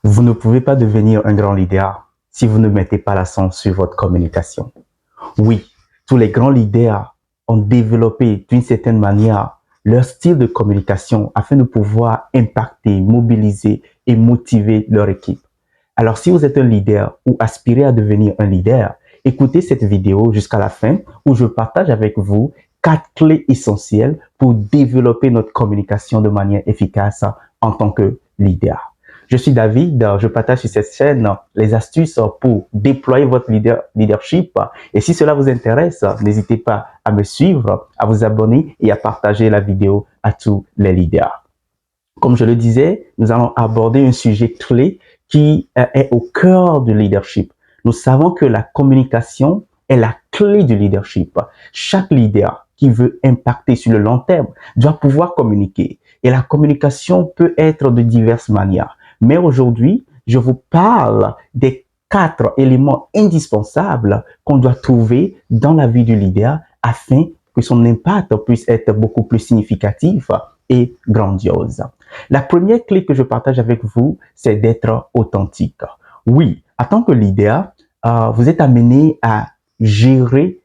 Vous ne pouvez pas devenir un grand leader si vous ne mettez pas l'accent sur votre communication. Oui, tous les grands leaders ont développé d'une certaine manière leur style de communication afin de pouvoir impacter, mobiliser et motiver leur équipe. Alors, si vous êtes un leader ou aspirez à devenir un leader, écoutez cette vidéo jusqu'à la fin où je partage avec vous 4 clés essentielles pour développer notre communication de manière efficace en tant que leader. Je suis David, je partage sur cette chaîne les astuces pour déployer votre leadership. Et si cela vous intéresse, n'hésitez pas à me suivre, à vous abonner et à partager la vidéo à tous les leaders. Comme je le disais, nous allons aborder un sujet clé qui est au cœur du leadership. Nous savons que la communication est la clé du leadership. Chaque leader qui veut impacter sur le long terme doit pouvoir communiquer. Et la communication peut être de diverses manières. Mais aujourd'hui, je vous parle des 4 éléments indispensables qu'on doit trouver dans la vie du leader afin que son impact puisse être beaucoup plus significatif et grandiose. La première clé que je partage avec vous, c'est d'être authentique. Oui, en tant que leader, vous êtes amené à gérer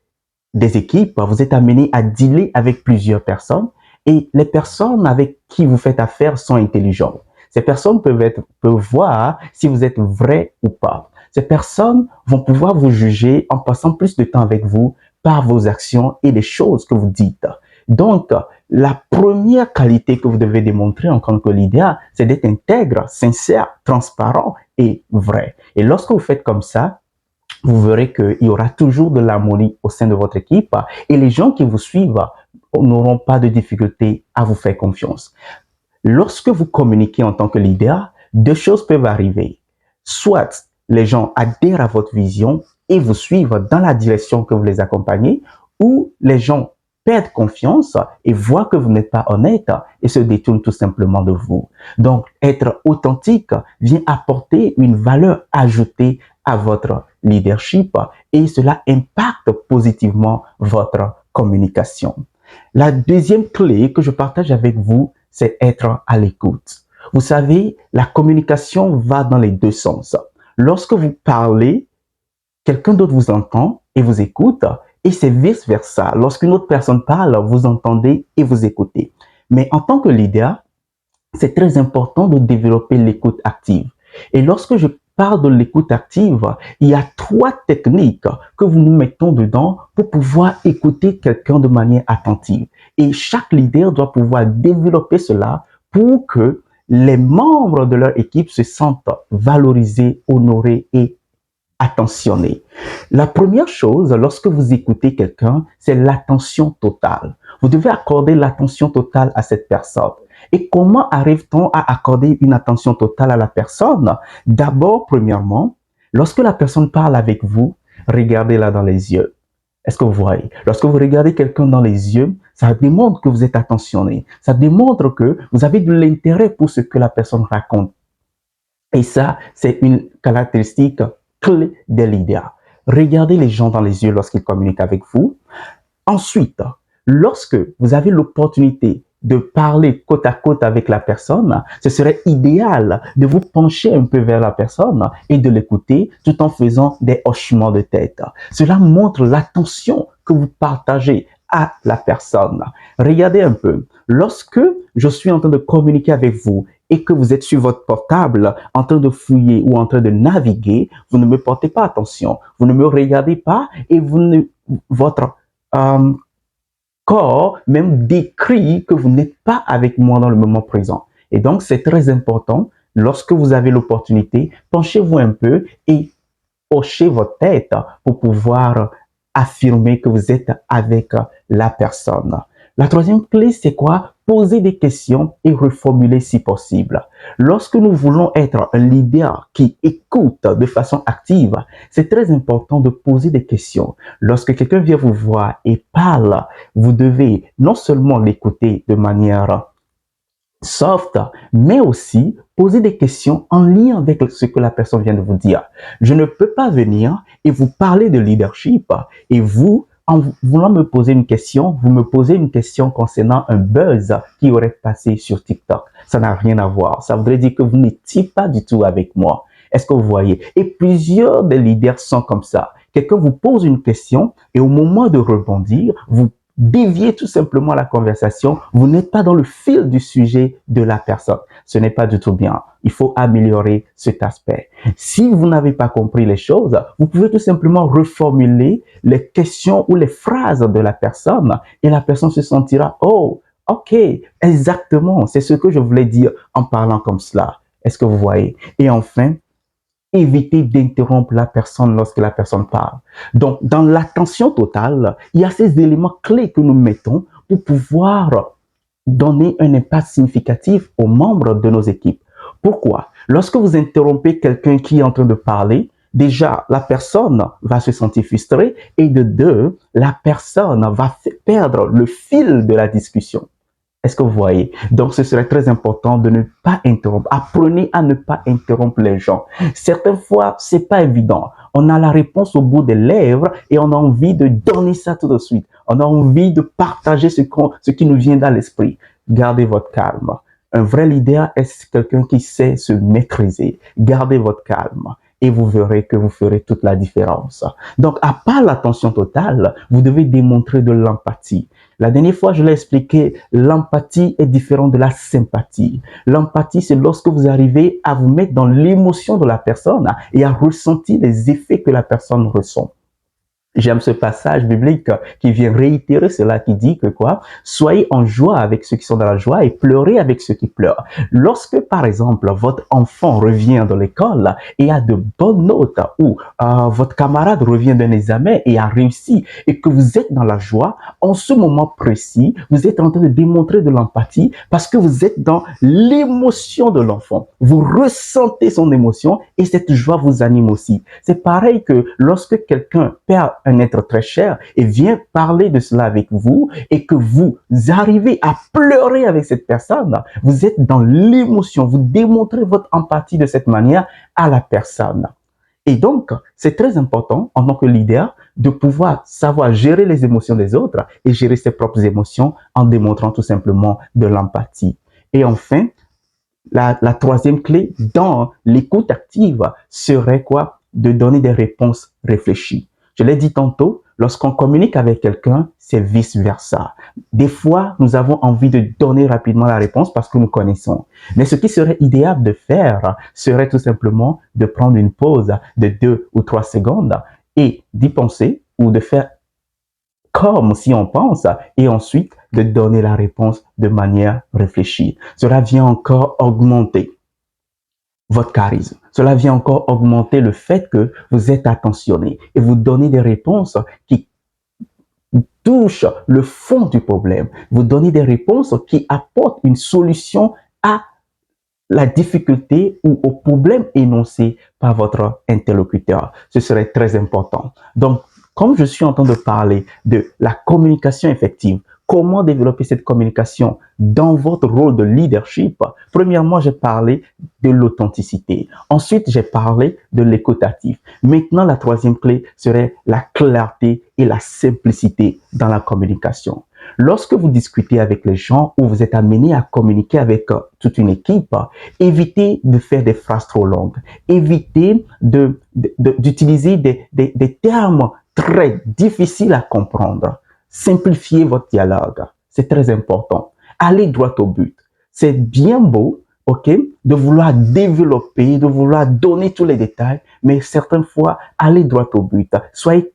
des équipes, vous êtes amené à dealer avec plusieurs personnes et les personnes avec qui vous faites affaire sont intelligentes. Ces personnes peuvent voir si vous êtes vrai ou pas. Ces personnes vont pouvoir vous juger en passant plus de temps avec vous par vos actions et les choses que vous dites. Donc, la première qualité que vous devez démontrer en tant que leader, c'est d'être intègre, sincère, transparent et vrai. Et lorsque vous faites comme ça, vous verrez qu'il y aura toujours de l'harmonie au sein de votre équipe et les gens qui vous suivent n'auront pas de difficulté à vous faire confiance. Lorsque vous communiquez en tant que leader, 2 choses peuvent arriver. Soit les gens adhèrent à votre vision et vous suivent dans la direction que vous les accompagnez, ou les gens perdent confiance et voient que vous n'êtes pas honnête et se détournent tout simplement de vous. Donc, être authentique vient apporter une valeur ajoutée à votre leadership et cela impacte positivement votre communication. La deuxième clé que je partage avec vous, c'est être à l'écoute. Vous savez, la communication va dans les 2 sens. Lorsque vous parlez, quelqu'un d'autre vous entend et vous écoute, et c'est vice-versa. Lorsqu'une autre personne parle, vous entendez et vous écoutez. Mais en tant que leader, c'est très important de développer l'écoute active. Et lorsque je parle de l'écoute active, il y a 3 techniques que nous mettons dedans pour pouvoir écouter quelqu'un de manière attentive. Et chaque leader doit pouvoir développer cela pour que les membres de leur équipe se sentent valorisés, honorés et attentionnés. La première chose, lorsque vous écoutez quelqu'un, c'est l'attention totale. Vous devez accorder l'attention totale à cette personne. Et comment arrive-t-on à accorder une attention totale à la personne? D'abord, premièrement, lorsque la personne parle avec vous, regardez-la dans les yeux. Est-ce que vous voyez? Lorsque vous regardez quelqu'un dans les yeux, ça démontre que vous êtes attentionné. Ça démontre que vous avez de l'intérêt pour ce que la personne raconte. Et ça, c'est une caractéristique clé des leaders. Regardez les gens dans les yeux lorsqu'ils communiquent avec vous. Ensuite, lorsque vous avez l'opportunité de parler côte à côte avec la personne, ce serait idéal de vous pencher un peu vers la personne et de l'écouter tout en faisant des hochements de tête. Cela montre l'attention que vous partagez à la personne. Regardez un peu. Lorsque je suis en train de communiquer avec vous et que vous êtes sur votre portable en train de fouiller ou en train de naviguer, vous ne me portez pas attention. Vous ne me regardez pas et votre corps même décrit que vous n'êtes pas avec moi dans le moment présent. Et donc, c'est très important, lorsque vous avez l'opportunité, penchez-vous un peu et hochez votre tête pour pouvoir affirmer que vous êtes avec la personne. La troisième clé, c'est quoi? Poser des questions et reformuler si possible. Lorsque nous voulons être un leader qui écoute de façon active, c'est très important de poser des questions. Lorsque quelqu'un vient vous voir et parle, vous devez non seulement l'écouter de manière soft, mais aussi poser des questions en lien avec ce que la personne vient de vous dire. Je ne peux pas venir et vous parler de leadership et vous, en voulant me poser une question, vous me posez une question concernant un buzz qui aurait passé sur TikTok. Ça n'a rien à voir. Ça voudrait dire que vous n'étiez pas du tout avec moi. Est-ce que vous voyez? Et plusieurs des leaders sont comme ça. Quelqu'un vous pose une question et au moment de rebondir, vous déviez tout simplement la conversation. Vous n'êtes pas dans le fil du sujet de la personne. Ce n'est pas du tout bien. Il faut améliorer cet aspect. Si vous n'avez pas compris les choses, vous pouvez tout simplement reformuler les questions ou les phrases de la personne et la personne se sentira, oh, ok, exactement, c'est ce que je voulais dire en parlant comme cela. Est-ce que vous voyez? Et enfin, éviter d'interrompre la personne lorsque la personne parle. Donc, dans l'attention totale, il y a ces éléments clés que nous mettons pour pouvoir donner un impact significatif aux membres de nos équipes. Pourquoi? Lorsque vous interrompez quelqu'un qui est en train de parler, déjà, la personne va se sentir frustrée et de deux, la personne va perdre le fil de la discussion. Est-ce que vous voyez? Donc, ce serait très important de ne pas interrompre. Apprenez à ne pas interrompre les gens. Certaines fois, c'est pas évident. On a la réponse au bout des lèvres et on a envie de donner ça tout de suite. On a envie de partager ce qui nous vient dans l'esprit. Gardez votre calme. Un vrai leader est quelqu'un qui sait se maîtriser. Gardez votre calme et vous verrez que vous ferez toute la différence. Donc, à part l'attention totale, vous devez démontrer de l'empathie. La dernière fois, je l'ai expliqué, l'empathie est différente de la sympathie. L'empathie, c'est lorsque vous arrivez à vous mettre dans l'émotion de la personne et à ressentir les effets que la personne ressent. J'aime ce passage biblique qui vient réitérer cela, qui dit que quoi? Soyez en joie avec ceux qui sont dans la joie et pleurez avec ceux qui pleurent. Lorsque, par exemple, votre enfant revient de l'école et a de bonnes notes ou votre camarade revient d'un examen et a réussi et que vous êtes dans la joie, en ce moment précis, vous êtes en train de démontrer de l'empathie parce que vous êtes dans l'émotion de l'enfant. Vous ressentez son émotion et cette joie vous anime aussi. C'est pareil que lorsque quelqu'un perd un être très cher et vient parler de cela avec vous et que vous arrivez à pleurer avec cette personne, vous êtes dans l'émotion, vous démontrez votre empathie de cette manière à la personne. Et donc, c'est très important en tant que leader de pouvoir savoir gérer les émotions des autres et gérer ses propres émotions en démontrant tout simplement de l'empathie. Et enfin, la troisième clé dans l'écoute active serait quoi? De donner des réponses réfléchies. Je l'ai dit tantôt, lorsqu'on communique avec quelqu'un, c'est vice-versa. Des fois, nous avons envie de donner rapidement la réponse parce que nous connaissons. Mais ce qui serait idéal de faire serait tout simplement de prendre une pause de 2 ou 3 secondes et d'y penser ou de faire comme si on pense et ensuite de donner la réponse de manière réfléchie. Cela vient encore augmenter votre charisme. Cela vient encore augmenter le fait que vous êtes attentionné et vous donnez des réponses qui touchent le fond du problème. Vous donnez des réponses qui apportent une solution à la difficulté ou au problème énoncé par votre interlocuteur. Ce serait très important. Donc, comme je suis en train de parler de la communication effective, comment développer cette communication dans votre rôle de leadership? Premièrement, j'ai parlé de l'authenticité. Ensuite, j'ai parlé de l'écoute active. Maintenant, la troisième clé serait la clarté et la simplicité dans la communication. Lorsque vous discutez avec les gens ou vous êtes amené à communiquer avec toute une équipe, évitez de faire des phrases trop longues. Évitez d'utiliser des termes très difficiles à comprendre. Simplifiez votre dialogue. C'est très important. Allez droit au but. C'est bien beau, ok, de vouloir développer, de vouloir donner tous les détails, mais certaines fois, allez droit au but. Soyez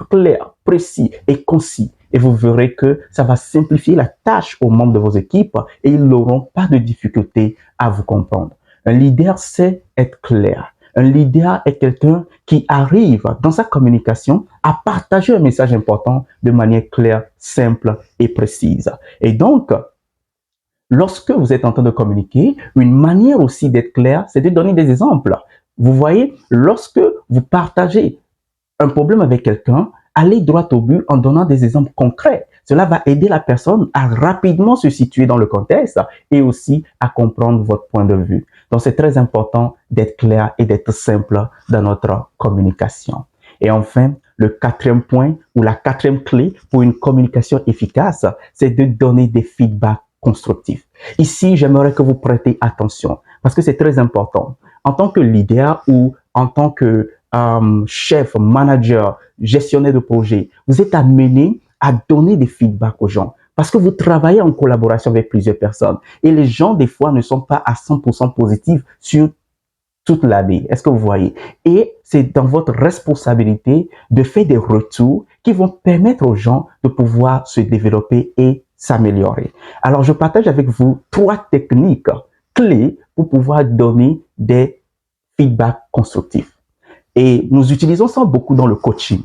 clair, précis et concis. Et vous verrez que ça va simplifier la tâche aux membres de vos équipes et ils n'auront pas de difficulté à vous comprendre. Un leader sait être clair. Un leader est quelqu'un qui arrive dans sa communication à partager un message important de manière claire, simple et précise. Et donc, lorsque vous êtes en train de communiquer, une manière aussi d'être clair, c'est de donner des exemples. Vous voyez, lorsque vous partagez un problème avec quelqu'un, allez droit au but en donnant des exemples concrets. Cela va aider la personne à rapidement se situer dans le contexte et aussi à comprendre votre point de vue. Donc, c'est très important d'être clair et d'être simple dans notre communication. Et enfin, le quatrième point ou la quatrième clé pour une communication efficace, c'est de donner des feedbacks constructifs. Ici, j'aimerais que vous prêtez attention parce que c'est très important. En tant que leader ou en tant que chef, manager, gestionnaire de projet, vous êtes amené à donner des feedbacks aux gens parce que vous travaillez en collaboration avec plusieurs personnes et les gens, des fois, ne sont pas à 100% positifs sur toute l'année. Est-ce que vous voyez? Et c'est dans votre responsabilité de faire des retours qui vont permettre aux gens de pouvoir se développer et s'améliorer. Alors, je partage avec vous 3 techniques clés pour pouvoir donner des feedbacks constructifs. Et nous utilisons ça beaucoup dans le coaching.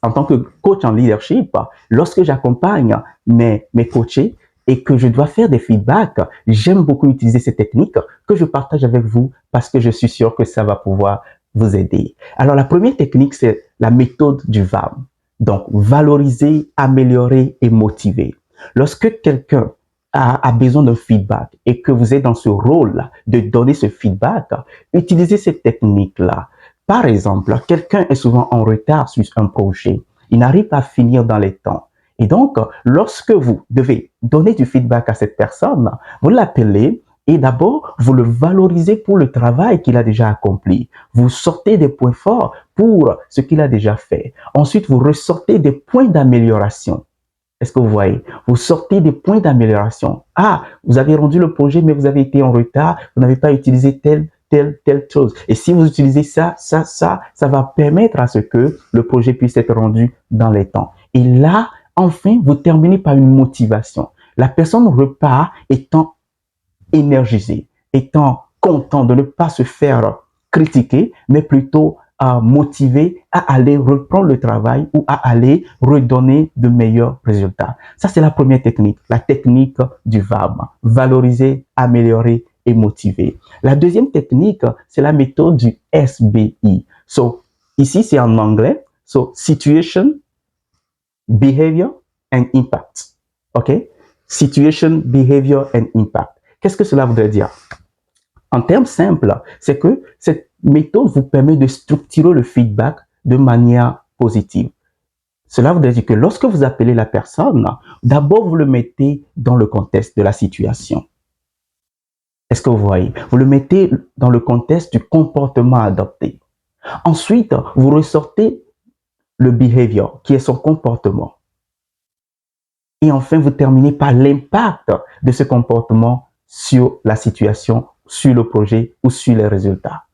En tant que coach en leadership, lorsque j'accompagne mes coachés et que je dois faire des feedbacks, j'aime beaucoup utiliser ces techniques que je partage avec vous parce que je suis sûr que ça va pouvoir vous aider. Alors, la première technique, c'est la méthode du VAM. Donc, valoriser, améliorer et motiver. Lorsque quelqu'un a besoin d'un feedback et que vous êtes dans ce rôle de donner ce feedback, utilisez cette technique-là. Par exemple, quelqu'un est souvent en retard sur un projet. Il n'arrive pas à finir dans les temps. Et donc, lorsque vous devez donner du feedback à cette personne, vous l'appelez et d'abord, vous le valorisez pour le travail qu'il a déjà accompli. Vous sortez des points forts pour ce qu'il a déjà fait. Ensuite, vous ressortez des points d'amélioration. Est-ce que vous voyez? Vous sortez des points d'amélioration. Ah, vous avez rendu le projet, mais vous avez été en retard, vous n'avez pas utilisé telle chose. Et si vous utilisez ça va permettre à ce que le projet puisse être rendu dans les temps. Et là, enfin, vous terminez par une motivation. La personne repart étant énergisée, étant content de ne pas se faire critiquer, mais plutôt motivé à aller reprendre le travail ou à aller redonner de meilleurs résultats. Ça, c'est la première technique, la technique du VAM. Valoriser, améliorer et motiver. La deuxième technique, c'est la méthode du SBI. So, ici, c'est en anglais. So, Situation, Behavior and Impact. OK? Situation, Behavior and Impact. Qu'est-ce que cela voudrait dire? En termes simples, c'est que cette méthode vous permet de structurer le feedback de manière positive. Cela voudrait dire que lorsque vous appelez la personne, d'abord vous le mettez dans le contexte de la situation. Est-ce que vous voyez? Vous le mettez dans le contexte du comportement adopté. Ensuite, vous ressortez le behavior, qui est son comportement. Et enfin, vous terminez par l'impact de ce comportement sur la situation, sur le projet ou sur les résultats.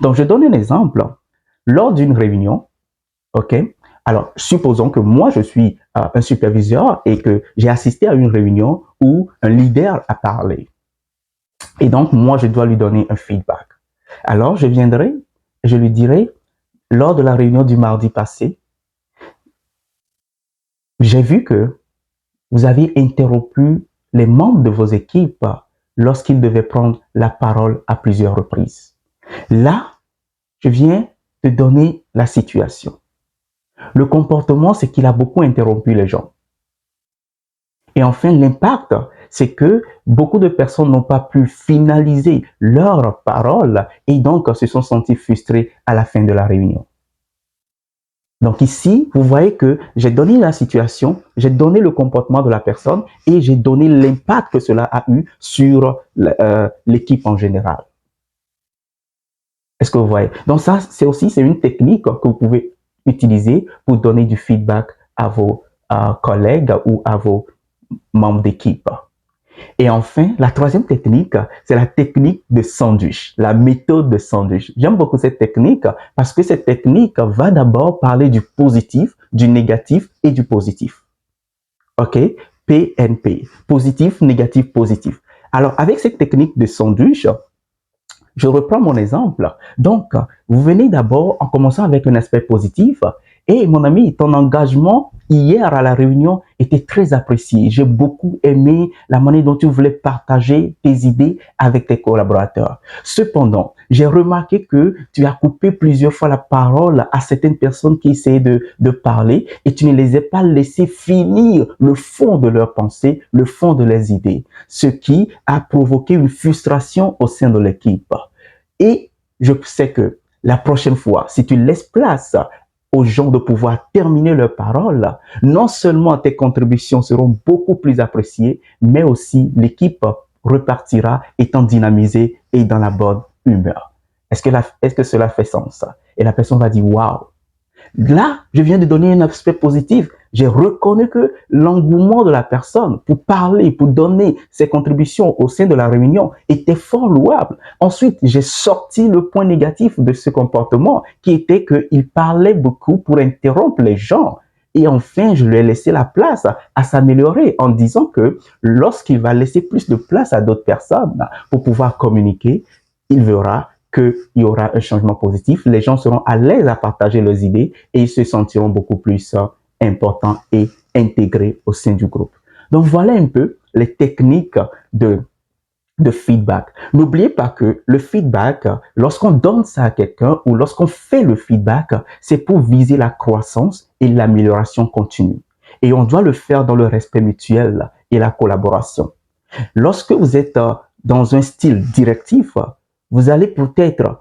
Donc, je donne un exemple. Lors d'une réunion, OK? Alors, supposons que moi, je suis un superviseur et que j'ai assisté à une réunion où un leader a parlé. Et donc, moi, je dois lui donner un feedback. Alors, je viendrai et je lui dirai, lors de la réunion du mardi passé, j'ai vu que vous avez interrompu les membres de vos équipes lorsqu'ils devaient prendre la parole à plusieurs reprises. Là, je viens te donner la situation. Le comportement, c'est qu'il a beaucoup interrompu les gens. Et enfin, l'impact, c'est que beaucoup de personnes n'ont pas pu finaliser leur parole et donc se sont sentis frustrés à la fin de la réunion. Donc ici, vous voyez que j'ai donné la situation, j'ai donné le comportement de la personne et j'ai donné l'impact que cela a eu sur l'équipe en général. Est-ce que vous voyez? Donc ça, c'est une technique que vous pouvez utiliser pour donner du feedback à vos collègues ou à vos membres d'équipe. Et enfin, la troisième technique, c'est la technique de sandwich, la méthode de sandwich. J'aime beaucoup cette technique parce que cette technique va d'abord parler du positif, du négatif et du positif. OK? PNP. Positif, négatif, positif. Alors, avec cette technique de sandwich, je reprends mon exemple. Donc, vous venez d'abord en commençant avec un aspect positif. Et mon ami, ton engagement hier à la réunion était très apprécié. J'ai beaucoup aimé la manière dont tu voulais partager tes idées avec tes collaborateurs. Cependant, j'ai remarqué que tu as coupé plusieurs fois la parole à certaines personnes qui essayaient de parler et tu ne les as pas laissés finir le fond de leurs pensées, le fond de leurs idées, ce qui a provoqué une frustration au sein de l'équipe. Et je sais que la prochaine fois, si tu laisses place aux gens de pouvoir terminer leurs paroles, non seulement tes contributions seront beaucoup plus appréciées, mais aussi l'équipe repartira étant dynamisée et dans la bonne humeur. Est-ce que cela fait sens? Et la personne va dire, waouh, là, je viens de donner un aspect positif. J'ai reconnu que l'engouement de la personne pour parler, pour donner ses contributions au sein de la réunion était fort louable. Ensuite, j'ai sorti le point négatif de ce comportement qui était qu'il parlait beaucoup pour interrompre les gens. Et enfin, je lui ai laissé la place à s'améliorer en disant que lorsqu'il va laisser plus de place à d'autres personnes pour pouvoir communiquer, il verra qu'il y aura un changement positif. Les gens seront à l'aise à partager leurs idées et ils se sentiront beaucoup plus importants et intégrés au sein du groupe. Donc, voilà un peu les techniques de feedback. N'oubliez pas que le feedback, lorsqu'on donne ça à quelqu'un ou lorsqu'on fait le feedback, c'est pour viser la croissance et l'amélioration continue. Et on doit le faire dans le respect mutuel et la collaboration. Lorsque vous êtes dans un style directif, vous allez peut-être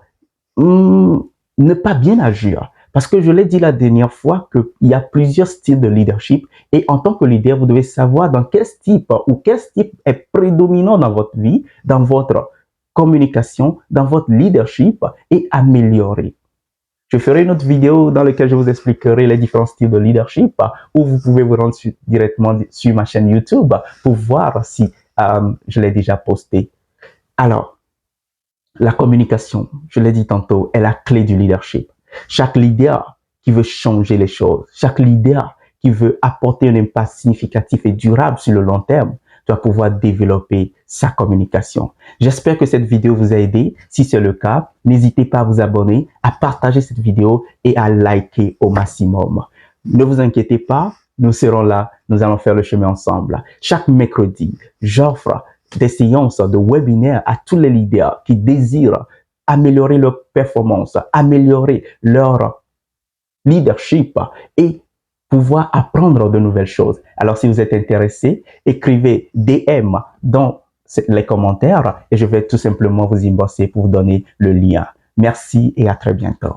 ne pas bien agir. Parce que je l'ai dit la dernière fois qu'il y a plusieurs styles de leadership et en tant que leader, vous devez savoir dans quel type est prédominant dans votre vie, dans votre communication, dans votre leadership et améliorer. Je ferai une autre vidéo dans laquelle je vous expliquerai les différents styles de leadership où vous pouvez vous rendre directement sur ma chaîne YouTube pour voir si je l'ai déjà posté. Alors, la communication, je l'ai dit tantôt, est la clé du leadership. Chaque leader qui veut changer les choses, chaque leader qui veut apporter un impact significatif et durable sur le long terme, doit pouvoir développer sa communication. J'espère que cette vidéo vous a aidé. Si c'est le cas, n'hésitez pas à vous abonner, à partager cette vidéo et à liker au maximum. Ne vous inquiétez pas, nous serons là, nous allons faire le chemin ensemble. Chaque mercredi, j'offre des séances de webinaires à tous les leaders qui désirent améliorer leur performance, améliorer leur leadership et pouvoir apprendre de nouvelles choses. Alors, si vous êtes intéressé, écrivez DM dans les commentaires et je vais tout simplement vous inboxer pour vous donner le lien. Merci et à très bientôt.